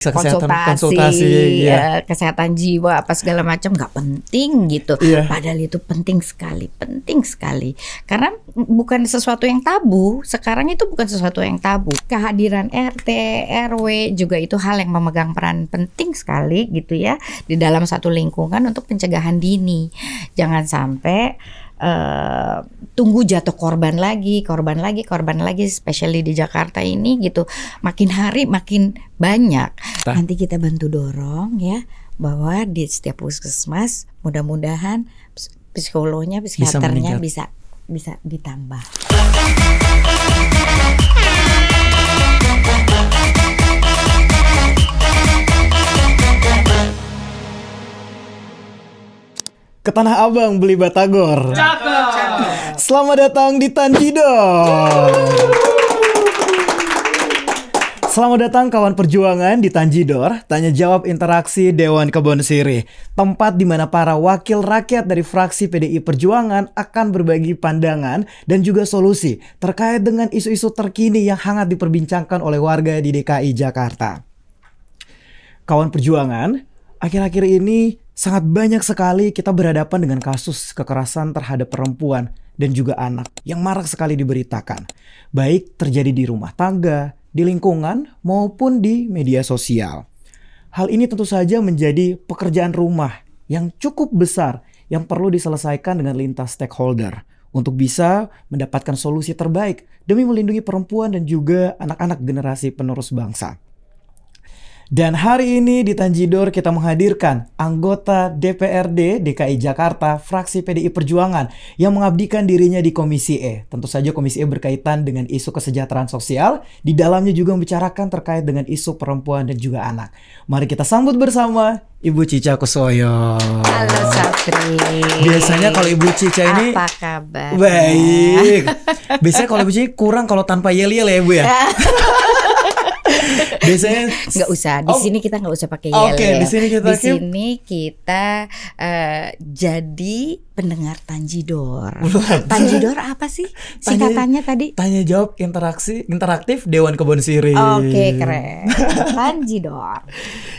konsultasi iya. kesehatan jiwa apa segala macam nggak penting gitu. Iya. Padahal itu penting sekali karena bukan sesuatu yang tabu. Sekarang itu bukan sesuatu yang tabu. Kehadiran RT RW juga itu hal yang memegang peran penting sekali gitu ya di dalam satu lingkungan untuk pencegahan dini. Jangan sampai tunggu jatuh korban lagi, especially di Jakarta ini gitu. Makin hari makin banyak. Nanti kita bantu dorong ya bahwa di setiap puskesmas mudah-mudahan psikolognya, psikiaternya bisa ditambah. Ke Tanah Abang beli batagor. Cakep. Selamat datang di Tanjidor. Selamat datang kawan perjuangan di Tanjidor, tanya jawab interaksi Dewan Kebon Sirih. Tempat di mana para wakil rakyat dari fraksi PDI Perjuangan akan berbagi pandangan dan juga solusi terkait dengan isu-isu terkini yang hangat diperbincangkan oleh warga di DKI Jakarta. Kawan perjuangan, akhir-akhir ini sangat banyak sekali kita berhadapan dengan kasus kekerasan terhadap perempuan dan juga anak yang marak sekali diberitakan. Baik terjadi di rumah tangga, di lingkungan, maupun di media sosial. Hal ini tentu saja menjadi pekerjaan rumah yang cukup besar yang perlu diselesaikan dengan lintas stakeholder untuk bisa mendapatkan solusi terbaik demi melindungi perempuan dan juga anak-anak generasi penerus bangsa. Dan hari ini di Tanjidor kita menghadirkan anggota DPRD DKI Jakarta fraksi PDI Perjuangan yang mengabdikan dirinya di Komisi E. Tentu saja Komisi E berkaitan dengan isu kesejahteraan sosial, di dalamnya juga membicarakan terkait dengan isu perempuan dan juga anak. Mari kita sambut bersama Ibu Cica Kusoyo. Halo Safri. Biasanya kalau Ibu Cica ini apa kabar? Baik. Biasanya kalau Ibu Cica kurang kalau tanpa yel-yel ya Ibu ya. Biasanya nggak usah di sini kita nggak usah pakai yel. Oke, di sini kita jadi pendengar Tanjidor. Tanjidor apa sih singkatannya tadi? Tanya jawab interaktif Dewan Kebon Sirih. Oke, keren. Tanjidor.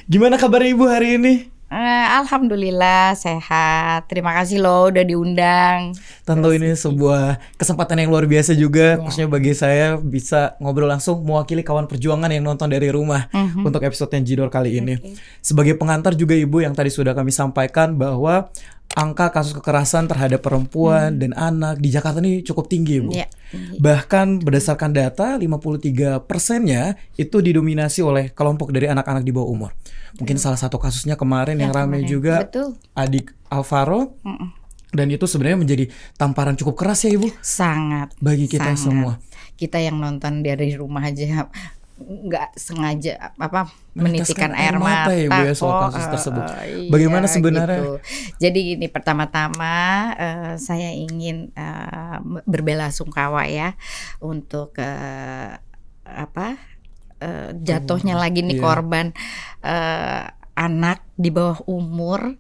Gimana kabar Ibu hari ini? Alhamdulillah sehat. Terima kasih loh udah diundang. Tentu ini sebuah kesempatan yang luar biasa juga, khususnya bagi saya bisa ngobrol langsung mewakili kawan perjuangan yang nonton dari rumah untuk episode Tanjidor kali ini. Sebagai pengantar juga Ibu yang tadi sudah kami sampaikan bahwa angka kasus kekerasan terhadap perempuan dan anak di Jakarta ini cukup tinggi, Bu. Ya, Bahkan berdasarkan data 53%-nya itu didominasi oleh kelompok dari anak-anak di bawah umur. Mungkin salah satu kasusnya kemarin yang ramai juga. Betul. Adik Alvaro. Dan itu sebenarnya menjadi tamparan cukup keras ya Ibu. Sangat. Bagi kita semua. Kita yang nonton dari rumah aja nggak sengaja menitikan air mata ya, Bu, ya, soal kasus tersebut. Bagaimana sebenarnya? Gitu. Jadi gini, pertama-tama saya ingin berbelasungkawa ya untuk jatuhnya lagi nih korban anak di bawah umur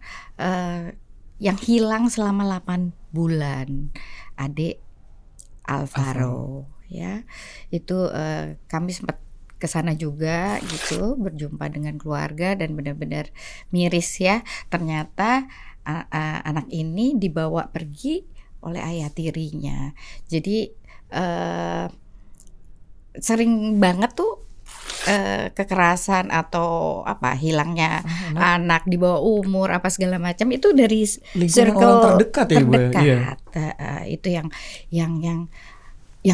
yang hilang selama 8 bulan, adik Alvaro. Ya, itu kami sempat kesana juga gitu, berjumpa dengan keluarga dan benar-benar miris ya. Ternyata anak ini dibawa pergi oleh ayah tirinya. Jadi sering banget tuh kekerasan atau hilangnya anak di bawah umur apa segala macam itu dari circle terdekat ya Bu. Itu yang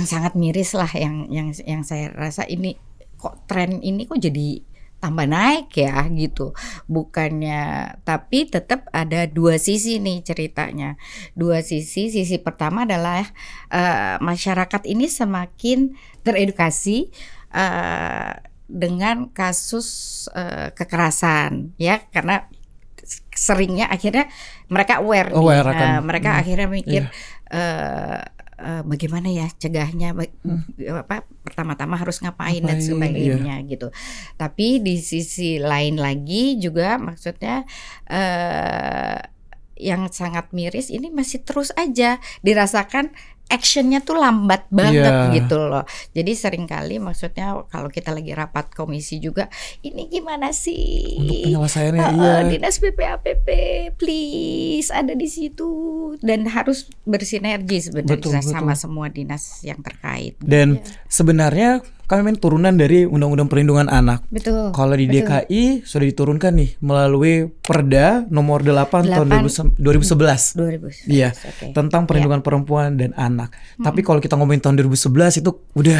sangat miris lah, yang saya rasa ini kok tren ini kok jadi tambah naik ya gitu. Bukannya, tapi tetap ada dua sisi nih ceritanya. Dua sisi. Sisi pertama adalah masyarakat ini semakin teredukasi dengan kasus kekerasan ya, karena seringnya akhirnya mereka aware nih, mereka akhirnya mikir bagaimana ya cegahnya, pertama-tama harus ngapain dan sebagainya gitu. Tapi di sisi lain lagi juga maksudnya yang sangat miris ini masih terus aja dirasakan actionnya tuh lambat banget Iya. gitu loh. Jadi seringkali maksudnya kalau kita lagi rapat komisi juga, ini gimana sih? Untuk penyelesaiannya, iya. Dinas PPAPP, please ada di situ dan harus bersinergi sebenarnya Betul, sama betul. semua dinas yang terkait. Dan Iya. sebenarnya kami memang turunan dari Undang-Undang Perlindungan Anak. Betul. Kalau di betul. DKI sudah diturunkan nih melalui Perda nomor 8 tahun 2011. 2011. Iya, Oke. tentang perlindungan perempuan dan anak. Tapi kalau kita ngomongin tahun 2011 itu udah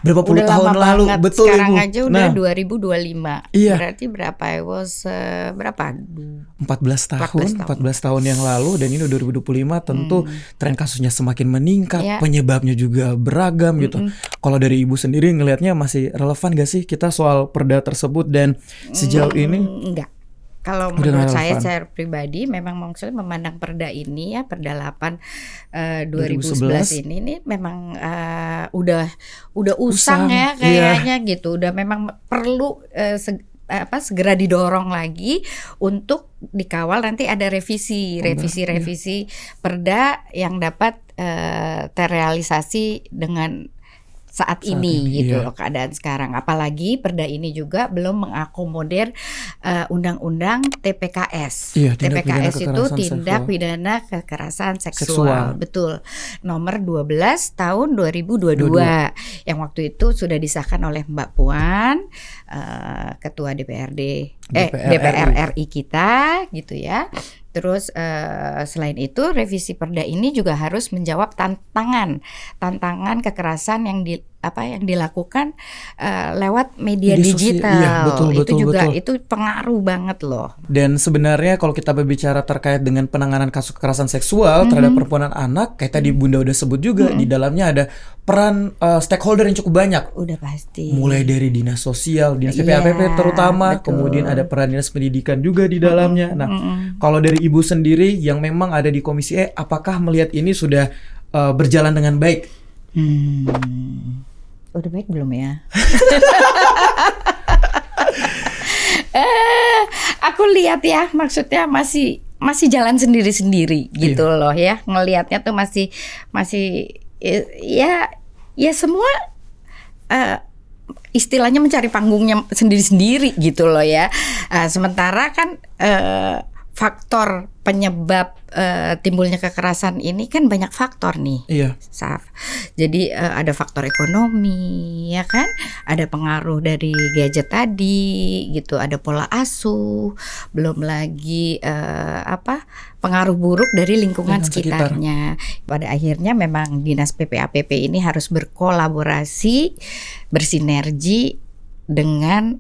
berapa puluh Udah tahun lama lalu. banget. Betul, Sekarang Ibu. aja udah 2025. Iya. Berarti berapa? It was berapa? 14 tahun, 14 14 tahun yang lalu, dan ini udah 2025, tentu tren kasusnya semakin meningkat, Iya. penyebabnya juga beragam gitu. Kalau dari Ibu sendiri ngelihatnya masih relevan gak sih kita soal perda tersebut, dan sejauh ini? Enggak. Kalau Udah menurut nggak saya relevan. secara pribadi memang maksudnya memandang perda ini ya, Perda 8 2011 ini memang udah usang ya kayaknya gitu. Udah memang perlu segera didorong lagi untuk dikawal. Nanti ada revisi perda yang dapat terrealisasi dengan saat ini gitu loh keadaan sekarang. Apalagi perda ini juga belum mengakomodir undang-undang TPKS. Iya, tindak TPKS pidana itu kekerasan tindak seksual. pidana kekerasan seksual. Seksual. Betul. Nomor 12 tahun 2022 yang waktu itu sudah disahkan oleh Mbak Puan, Ketua DPR RI kita gitu ya. Terus selain itu revisi perda ini juga harus menjawab tantangan kekerasan yang dilakukan lewat media digital. Iya, betul, itu juga betul. itu pengaruh banget loh. Dan sebenarnya kalau kita berbicara terkait dengan penanganan kasus kekerasan seksual terhadap perempuan dan anak, kayak tadi Bunda udah sebut juga, di dalamnya ada peran stakeholder yang cukup banyak. Udah pasti. Mulai dari dinas sosial, dinas Iya, PPAPP terutama, betul. kemudian ada peran dinas pendidikan juga di dalamnya. Nah, kalau dari Ibu sendiri yang memang ada di Komisi E, apakah melihat ini sudah berjalan dengan baik? Udah baik belum ya? Aku lihat ya, maksudnya masih jalan sendiri-sendiri gitu loh ya. Ngelihatnya tuh masih ya semua istilahnya mencari panggungnya sendiri-sendiri gitu loh ya. Sementara kan faktor penyebab timbulnya kekerasan ini kan banyak faktor nih. Iya. Saf. Jadi ada faktor ekonomi ya kan, ada pengaruh dari gadget tadi gitu, ada pola asuh, belum lagi pengaruh buruk dari lingkungan sekitarnya. Pada akhirnya memang dinas PPAPP ini harus berkolaborasi, bersinergi dengan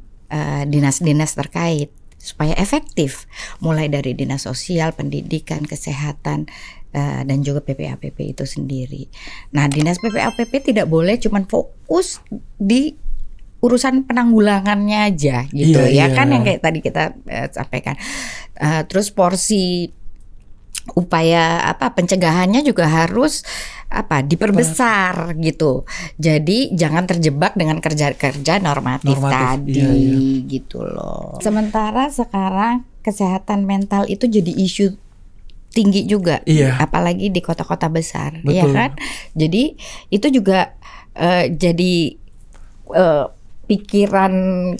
dinas-dinas terkait supaya efektif, mulai dari dinas sosial, pendidikan, kesehatan, dan juga PPAPP itu sendiri. Nah, dinas PPAPP tidak boleh cuma fokus di urusan penanggulangannya aja gitu kan, yang kayak tadi kita sampaikan. Terus porsi upaya pencegahannya juga harus diperbesar gitu. Jadi jangan terjebak dengan kerja-kerja normatif tadi gitu loh. Sementara sekarang kesehatan mental itu jadi isu tinggi juga, apalagi di kota-kota besar. Ya kan? Jadi itu juga jadi pikiran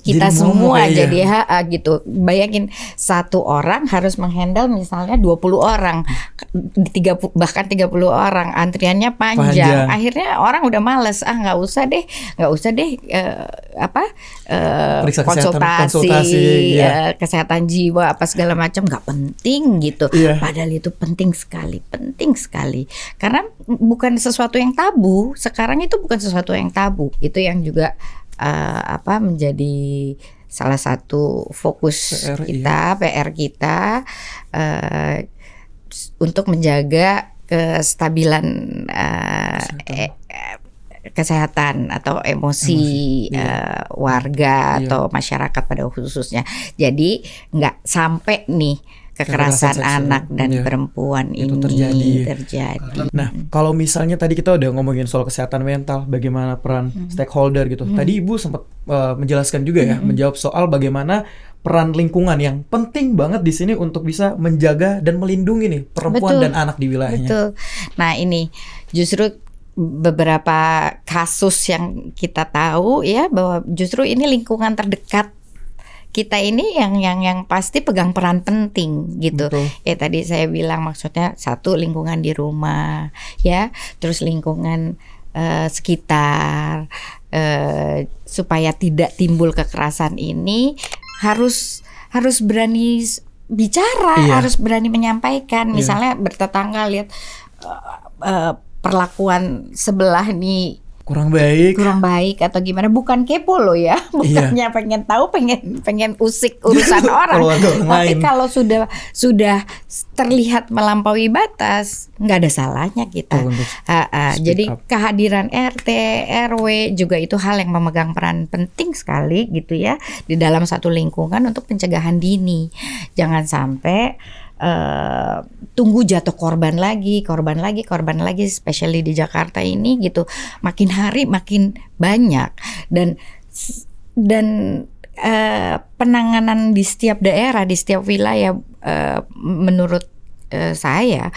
kita jadi semua jadi gitu. Bayangin satu orang harus menghandle misalnya 20 orang, bahkan 30 orang, antriannya panjang. Akhirnya orang udah males, nggak usah deh konsultasi kesehatan jiwa apa segala macam, nggak penting gitu. Padahal itu penting sekali. Karena bukan sesuatu yang tabu. Sekarang itu bukan sesuatu yang tabu. Itu yang juga menjadi salah satu fokus PR kita untuk menjaga kestabilan kesehatan atau emosi warga atau masyarakat pada khususnya. Jadi nggak sampai nih kekerasan seksual. anak dan Iya, perempuan itu ini terjadi. terjadi. Nah, kalau misalnya tadi kita udah ngomongin soal kesehatan mental, bagaimana peran stakeholder gitu. Tadi Ibu sempat menjelaskan juga ya, menjawab soal bagaimana peran lingkungan yang penting banget di sini untuk bisa menjaga dan melindungi nih perempuan Betul. dan anak di wilayahnya. Betul. Nah, ini justru beberapa kasus yang kita tahu ya, bahwa justru ini lingkungan terdekat kita ini yang pasti pegang peran penting gitu. Betul. Ya tadi saya bilang, maksudnya satu, lingkungan di rumah ya, terus lingkungan sekitar, supaya tidak timbul kekerasan ini harus berani bicara, Iya. harus berani menyampaikan. Iya. Misalnya bertetangga lihat perlakuan sebelah nih Kurang baik. kurang baik atau gimana, bukan kepo loh ya, bukannya pengen tahu, pengen usik urusan orang. Keluarga orang Tapi lain. kalau sudah terlihat melampaui batas, nggak ada salahnya kita. Untuk speak Jadi up. kehadiran RT, RW juga itu hal yang memegang peran penting sekali gitu ya di dalam satu lingkungan untuk pencegahan dini. Jangan sampai tunggu jatuh korban lagi, especially di Jakarta ini gitu, makin hari makin banyak, dan penanganan di setiap daerah, di setiap wilayah, menurut saya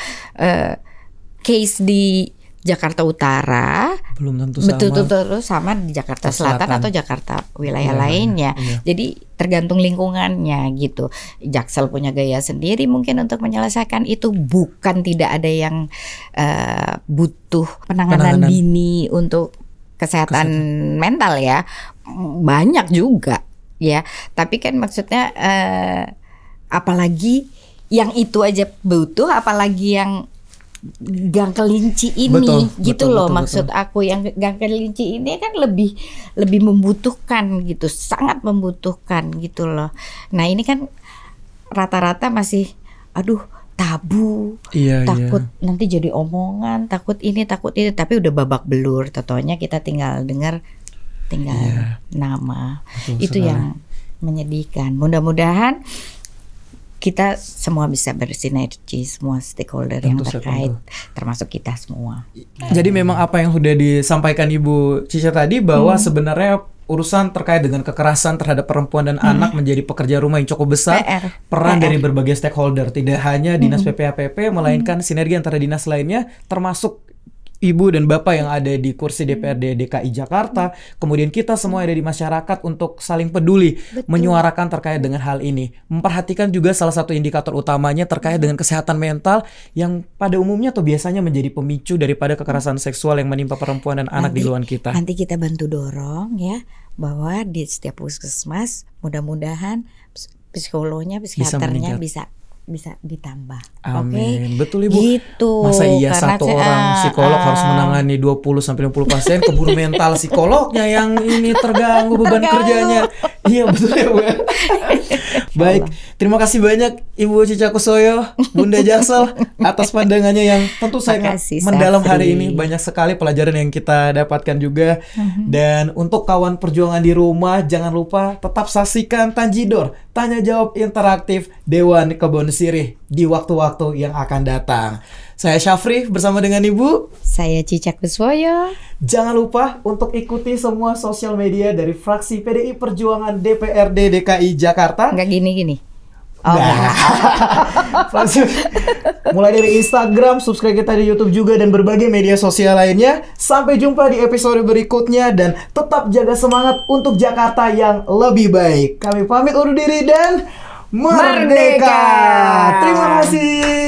case di Jakarta Utara Belum tentu sama. betul sama di Jakarta Selatan atau Jakarta wilayah lainnya. Iya. Jadi tergantung lingkungannya gitu. Jaksel punya gaya sendiri mungkin untuk menyelesaikan itu. Bukan tidak ada yang butuh penanganan dini untuk kesehatan mental ya. Banyak juga ya. Tapi kan maksudnya apalagi yang itu aja butuh, apalagi yang gang kelinci ini, gitu loh. Maksud aku yang gang kelinci ini kan lebih membutuhkan gitu, sangat membutuhkan gitu loh. Nah ini kan rata-rata masih tabu, takut nanti jadi omongan, takut ini, tapi udah babak belur. Totonya kita tinggal dengar nama. Betul Itu sekali. yang menyedihkan. Mudah-mudahan kita semua bisa bersinergi, semua stakeholder yang terkait, termasuk kita semua. Jadi memang apa yang sudah disampaikan Ibu Cica tadi, bahwa sebenarnya urusan terkait dengan kekerasan terhadap perempuan dan anak menjadi pekerjaan rumah yang cukup besar. Peran dari berbagai stakeholder, tidak hanya Dinas PPAPP, melainkan sinergi antara dinas lainnya, termasuk Ibu dan Bapak yang ada di kursi DPRD DKI Jakarta, kemudian kita semua yang ada di masyarakat untuk saling peduli, menyuarakan terkait dengan hal ini. Memperhatikan juga salah satu indikator utamanya terkait dengan kesehatan mental yang pada umumnya atau biasanya menjadi pemicu daripada kekerasan seksual yang menimpa perempuan dan anak di lingkungan kita. Nanti kita bantu dorong ya, bahwa di setiap puskesmas mudah-mudahan psikolognya, psikiaternya bisa ditambah. Amin. Betul Ibu. Gitu. Masa iya Karena satu orang psikolog harus menangani 20-50 pasien, keburu mental psikolognya yang ini terganggu beban kerjanya. Iya betul ya Bu. Baik, terima kasih banyak Ibu Cica Kusoyo, Bunda Jaksel, atas pandangannya yang tentu sangat Makasih, mendalam hari Safri. ini. Banyak sekali pelajaran yang kita dapatkan juga. Dan untuk kawan perjuangan di rumah, jangan lupa tetap saksikan Tanjidor, tanya jawab interaktif Dewan Kebon Sirih di waktu-waktu yang akan datang. Saya Syafri bersama dengan Ibu. Saya Cica Kuswoyo. Jangan lupa untuk ikuti semua sosial media dari fraksi PDI Perjuangan DPRD DKI Jakarta. Enggak gini-gini. Fraksi- mulai dari Instagram, subscribe kita di YouTube juga, dan berbagai media sosial lainnya. Sampai jumpa di episode berikutnya, dan tetap jaga semangat untuk Jakarta yang lebih baik. Kami pamit undur diri dan merdeka. Merdeka. Terima kasih.